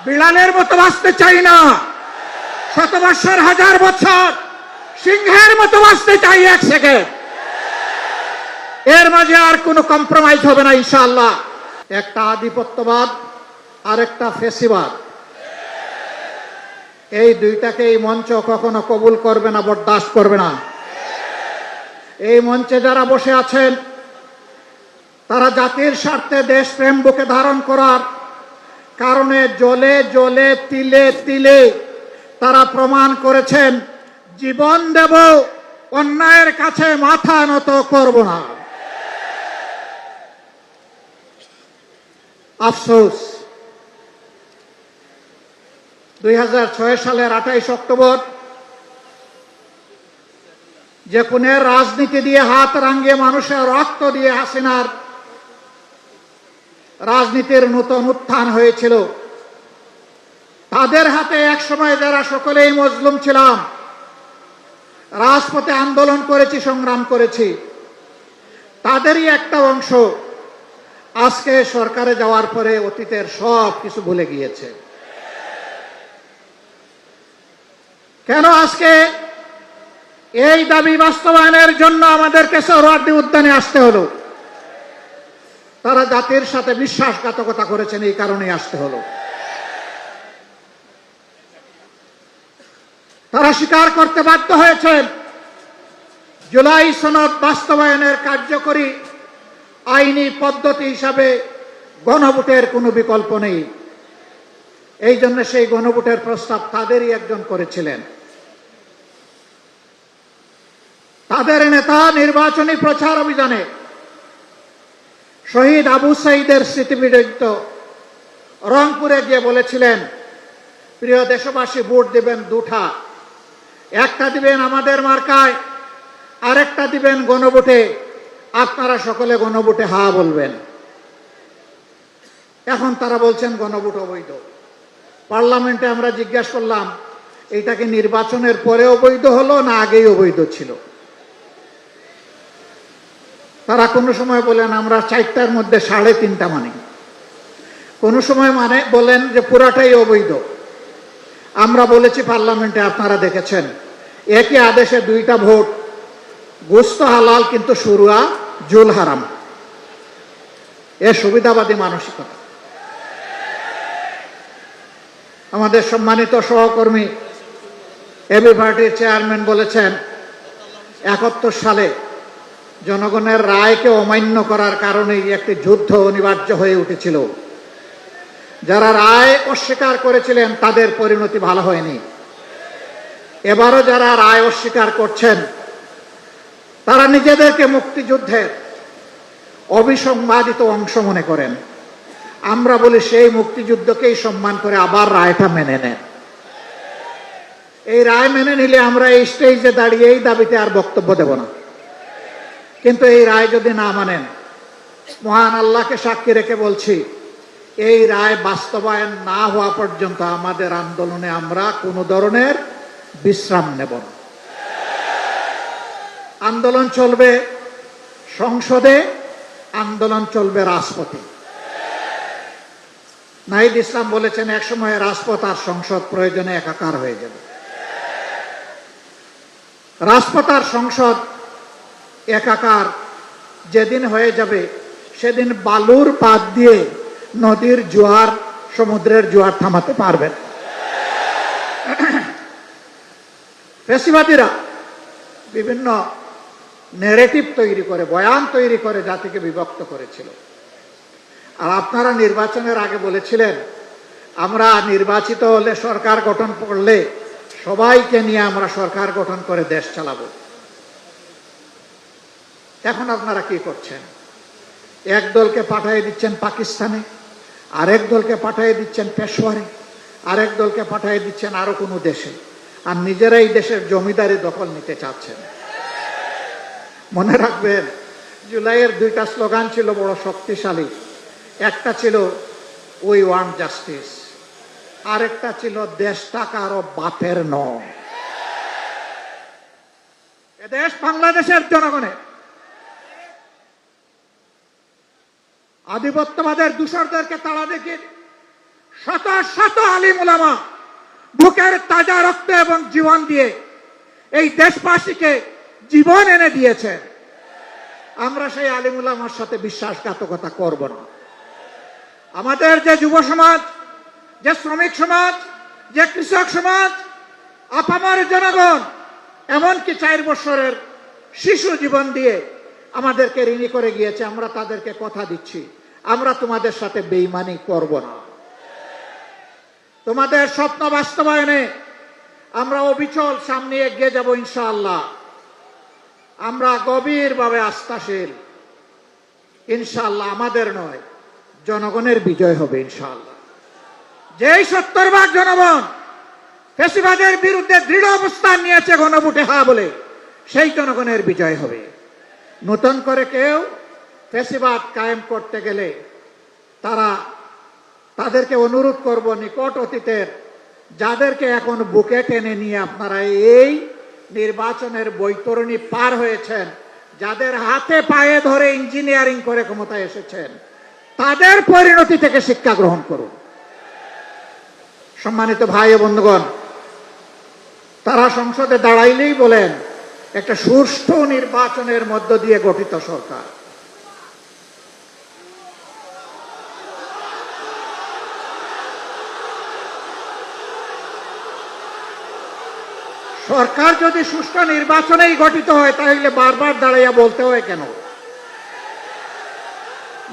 বিড়ালের মতো বাঁচতে চাই না, শত বৎসর হাজার বছর সিংহের মতো বাঁচতে চাই 1 সেকেন্ড। এর মাঝে আর কোনো কম্প্রোমাইজ হবে না ইনশাআল্লাহ। একটা আধিপত্যবাদ আর একটা ফেসিবাদ, এই দুইটাকে এই মঞ্চ কখনো কবুল করবে না, বরদাস্ত করবে না। এই মঞ্চে যারা বসে আছেন তারা জাতির স্বার্থে দেশপ্রেম বুকে ধারণ করার কারণে জ্বলে জ্বলে তিলে তিলে তারা প্রমাণ করেছেন জীবন দেব, অন্যায়ের কাছে মাথা নত করব না। আফসোস, 2006 সালের 28 অক্টোবর যে খুনের রাজনীতি দিয়ে হাত রাঙ্গিয়ে মানুষের রক্ত দিয়ে হাসিনার রাজনীতির নতুন উত্থান হয়েছিল, তাদের হাতে একসময় যারা সকলেই মজলুম ছিলাম, রাজপথে আন্দোলন করেছি, সংগ্রাম করেছি, তাদেরই একটা অংশ আজকে সরকারে যাওয়ার পরে অতীতের সব কিছু ভুলে গিয়েছে। কেন আজকে এই দাবি বাস্তবায়নের জন্য আমাদেরকে সোহরাওয়ার্দী উদ্যানে আসতে হলো? তারা জাতির সাথে বিশ্বাসঘাতকতা করেছেন, এই কারণেই আসতে হলো। তারা স্বীকার করতে বাধ্য হয়েছেন জুলাই সনদ বাস্তবায়নের কার্যকরী আইনি পদ্ধতি হিসাবে গণভোটের কোনো বিকল্প নেই। এই জন্য সেই গণভোটের প্রস্তাব তাদেরই একজন করেছিলেন। তাদের নেতা নির্বাচনী প্রচার অভিযানে শহীদ আবু সাঈদের স্মৃতিবিজড়িত রংপুরে গিয়ে বলেছিলেন, প্রিয় দেশবাসী, ভোট দিবেন দুটা, একটা দিবেন আমাদের মার্কায়, আরেকটা দিবেন গণভোটে। আপনারা সকলে গণভোটে হা বলবেন। এখন তারা বলছেন গণভোট অবৈধ। পার্লামেন্টে আমরা জিজ্ঞাসা করলাম, এইটা কি নির্বাচনের পরে অবৈধ হলো না আগেই অবৈধ ছিল? তারা কোনো সময় বলেন আমরা 4টার মধ্যে 3.5টা মানি, কোনো সময় বলেন যে পুরাটাই অবৈধ। আমরা বলেছি পার্লামেন্টে, আপনারা দেখেছেন, একই আদেশে 2টা ভোট, গোশত হালাল কিন্তু শুরুয়া জুল হারাম। এ সুবিধাবাদী মানসিকতা। আমাদের সম্মানিত সহকর্মী এবি পার্টির চেয়ারম্যান বলেছেন, 71 সালে জনগণের রায়কে অমান্য করার কারণেই একটি যুদ্ধ অনিবার্য হয়ে উঠেছিল। যারা রায় অস্বীকার করেছিলেন তাদের পরিণতি ভালো হয়নি। এবারও যারা রায় অস্বীকার করছেন তারা নিজেদেরকে মুক্তিযুদ্ধের অবিসংবাদিত অংশ মনে করেন। আমরা বলি সেই মুক্তিযুদ্ধকেই সম্মান করে আবার রায়টা মেনে নেন। এই রায় মেনে নিলে আমরা এই স্টেজে দাঁড়িয়ে এই দাবিতে আর বক্তব্য দেব না। কিন্তু এই রায় যদি না মানেন, মহান আল্লাহকে সাক্ষী রেখে বলছি, এই রায় বাস্তবায়ন না হওয়া পর্যন্ত আমাদের আন্দোলনে আমরা কোনো ধরনের বিশ্রাম নেব না। আন্দোলন চলবে সংসদে, আন্দোলন চলবে রাজপথে। নাহিদ ইসলাম বলেছেন, একসময় রাজপথ আর সংসদ প্রয়োজনে একাকার হয়ে যাবে। রাজপথ আর সংসদ একাকার যেদিন হয়ে যাবে, সেদিন বালুর পাত দিয়ে নদীর জোয়ার, সমুদ্রের জোয়ার থামাতে পারবেন। ফ্যাসিবাদীরা বিভিন্ন ন্যারেটিভ তৈরি করে, বয়ান তৈরি করে জাতিকে বিভক্ত করেছিল। আর আপনারা নির্বাচনের আগে বলেছিলেন, আমরা নির্বাচিত হলে, সরকার গঠন করলে সবাইকে নিয়ে আমরা সরকার গঠন করে দেশ চালাবো। এখন আপনারা কি করছেন? এক দলকে পাঠিয়ে দিচ্ছেন পাকিস্তানে, আরেক দলকে পাঠিয়ে দিচ্ছেন পেশোয়ারে, আরেক দলকে পাঠিয়ে দিচ্ছেন আরো কোনো দেশে, আর নিজেরাই দেশের জমিদারি দখল নিতে চাচ্ছেন। মনে রাখবেন, জুলাইয়ের 2টা স্লোগান ছিল বড় শক্তিশালী। একটা ছিল উই ওয়ান্ট জাস্টিস, আরেকটা ছিল দেশটা কারো বাপের নয়, এ দেশ বাংলাদেশের জনগণের। আধিপত্যবাদের দূষরদেরকে তাড়া দেখে শত শত আলিম উলামা বুকের তাজা রক্ত এবং জীবন দিয়ে এই দেশবাসীকে জীবন এনে দিয়েছে। আমরা সেই আলিম উলামার সাথে বিশ্বাসঘাতকতা করব না। আমাদের যে যুব সমাজ, যে শ্রমিক সমাজ, যে কৃষক সমাজ, আপামর জনগণ, এমনকি 4 বছরের শিশু জীবন দিয়ে আমাদেরকে ঋণী করে গিয়েছে, আমরা তাদেরকে কথা দিচ্ছি আমরা তোমাদের সাথে বেঈমানি করব না। তোমাদের স্বপ্ন বাস্তবায়নে আমরা অবিচল সামনে এগিয়ে যাব ইনশাআল্লাহ। আমরা গভীরভাবে আস্থাশীল, ইনশাআল্লাহ আমাদের নয় জনগণের বিজয় হবে ইনশাআল্লাহ। যেই 70% জনগণ ফ্যাসিবাদের বিরুদ্ধে দৃঢ় অবস্থান নিয়েছে গণভোটে হ্যাঁ বলে, সেই জনগণের বিজয় হবে। নতুন করে কেউ ফ্যাসিবাদ কায়েম করতে গেলে তাদেরকে অনুরোধ করব, নিকট অতীতের যাদেরকে এখন বুকে টেনে নিয়ে আপনারা এই নির্বাচনের বৈতরণী পার হয়েছেন, যাদের হাতে পায়ে ধরে ইঞ্জিনিয়ারিং করে ক্ষমতায় এসেছেন, তাদের পরিণতি থেকে শিক্ষা গ্রহণ করুন। সম্মানিত ভাই ও বন্ধুগণ, তারা সংসদে দাঁড়াইলেই বলেন একটা সুষ্ঠু নির্বাচনের মধ্য দিয়ে গঠিত সরকার। সরকার যদি সুষ্ঠু নির্বাচনেই গঠিত হয় তাহলে বারবার দাঁড়াইয়া বলতে হয় কেন?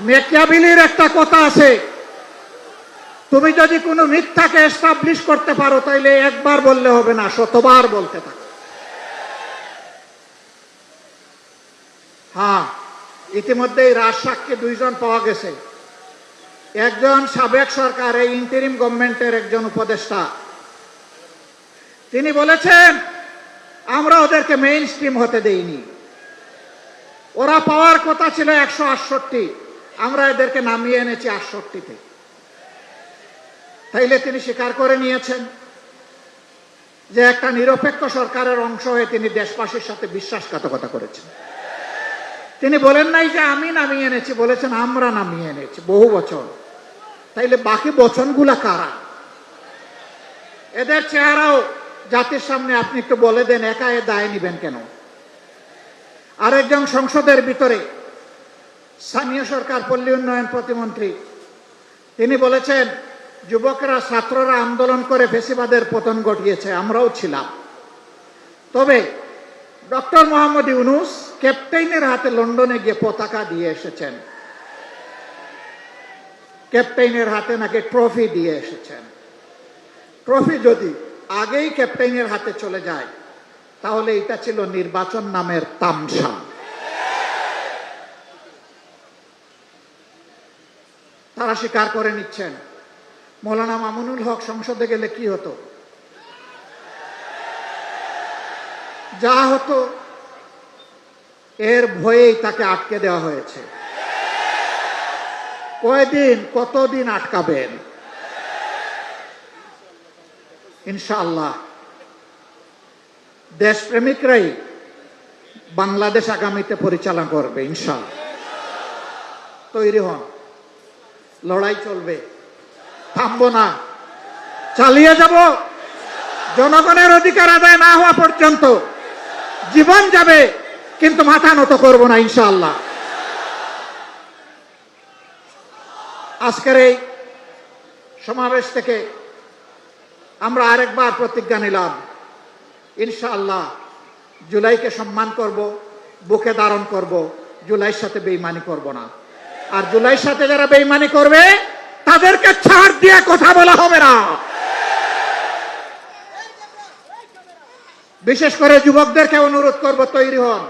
মেকিয়াভেলির একটা কথা আছে, তুমি যদি কোনো মিথ্যাকে এস্টাবলিশ করতে পারো তাহলে একবার বললে হবে না, শতবার বলতে থাকো। হ্যাঁ, ইতিমধ্যেই রাজসাক্ষী 2 জন পাওয়া গেছে। একজন সাবেক সরকার, এই ইন্টারিম গভর্নমেন্টের একজন উপদেষ্টা, তিনি বলেছেন আমরা ওদেরকে মেইন স্ট্রিম হতে দেইনি, ওরা পাওয়ার কথা ছিল 168, আমরা এদেরকে নামিয়ে এনেছি 68-তে। তাইলে তিনি স্বীকার করে নিয়েছেন যে একটা নিরপেক্ষ সরকারের অংশ হয়ে তিনি দেশবাসীর সাথে বিশ্বাসঘাতকতা করেছেন। তিনি বলেন নাই যে আমি নামিয়ে এনেছি, বলেছেন আমরা নামিয়ে এনেছি বহু বছর। তাইলে বাকি বচনগুলা কারা? এদের চেহারাও জাতির সামনে আপনি একটু বলে দেন, একা এ দায় নিবেন কেন? আরেকজন সংসদের ভিতরে স্থানীয় সরকার পল্লী উন্নয়ন প্রতিমন্ত্রী, তিনি বলেছেন যুবকরা ছাত্ররা আন্দোলন করে ফ্যাসিবাদের পতন ঘটিয়েছে, আমরাও ছিলাম। তবে ডক্টর মোহাম্মদ ইউনূস ক্যাপ্টেনের হাতে লন্ডনে গিয়ে পতাকা দিয়ে এসেছেন, ক্যাপ্টেনের হাতে নাকি ট্রফি দিয়ে এসেছেন। ট্রফি যদি আগেই ক্যাপ্টেনের হাতে চলে যায় তাহলে এটা ছিল নির্বাচন নামের তামসা। তারা স্বীকার করে নিচ্ছেন মৌলানা মামুনুল হক সংসদে গেলে কি হতো? যা হতো এর ভয়েই তাকে আটকে দেওয়া হয়েছে। কয়দিন, কতদিন আটকাবেন? ইনশাআল্লাহ দেশপ্রেমিকরাই বাংলাদেশ আগামীতে পরিচালনা করবে ইনশাআল্লাহ। তৈরি হন, লড়াই চলবে, থামবো না, চালিয়ে যাব। জনগণের অধিকার আদায় না হওয়া পর্যন্ত জীবন যাবে, কিন্তু মাথা নত করব না ইনশাআল্লাহ। আজকের এই সমাবেশ থেকে আমরা আরেকবার প্রতিজ্ঞা নিলাম, ইনশাআল্লাহ জুলাইকে সম্মান করব, বুকে ধারণ করব, জুলাইয়ের সাথে বেঈমানি করব না। আর জুলাইয়ের সাথে যারা বেঈমানি করবে তাদেরকে ছাড় দিয়ে কথা বলা হবে না। বিশেষ করে যুবকদেরকে অনুরোধ করব, তৈরি হন।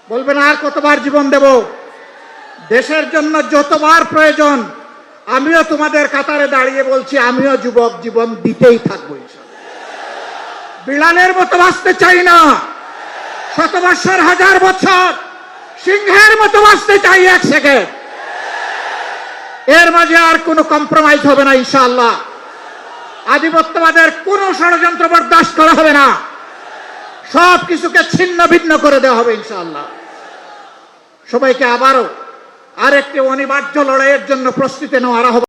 বলবেন আর কতবার জীবন দেব? দেশের জন্য যতবার প্রয়োজন আমিও তোমাদের কাতারে দাঁড়িয়ে বলছি, আমিও যুবক, জীবন দিতেই থাকবো ইনশাআল্লাহ। বিড়ালের মতো বাঁচতে চাই না, 100 বছর, 1000 বছর, সিংহের মতো বাঁচতে চাই 1 সেকেন্ড। এর মাঝে আর কোনো কম্প্রোমাইজ হবে না ইনশাআল্লাহ। আধিপত্যবাদের কোনো ষড়যন্ত্র বরদাস্ত করা হবে না, সব কিছুকে ছিন্ন ভিন্ন করে দেওয়া হবে ইনশাআল্লাহ। সবাইকে আবারও আরেকটি অনিবার্য লড়াইয়ের জন্য প্রস্তুতি নেওয়ার আহ্বান।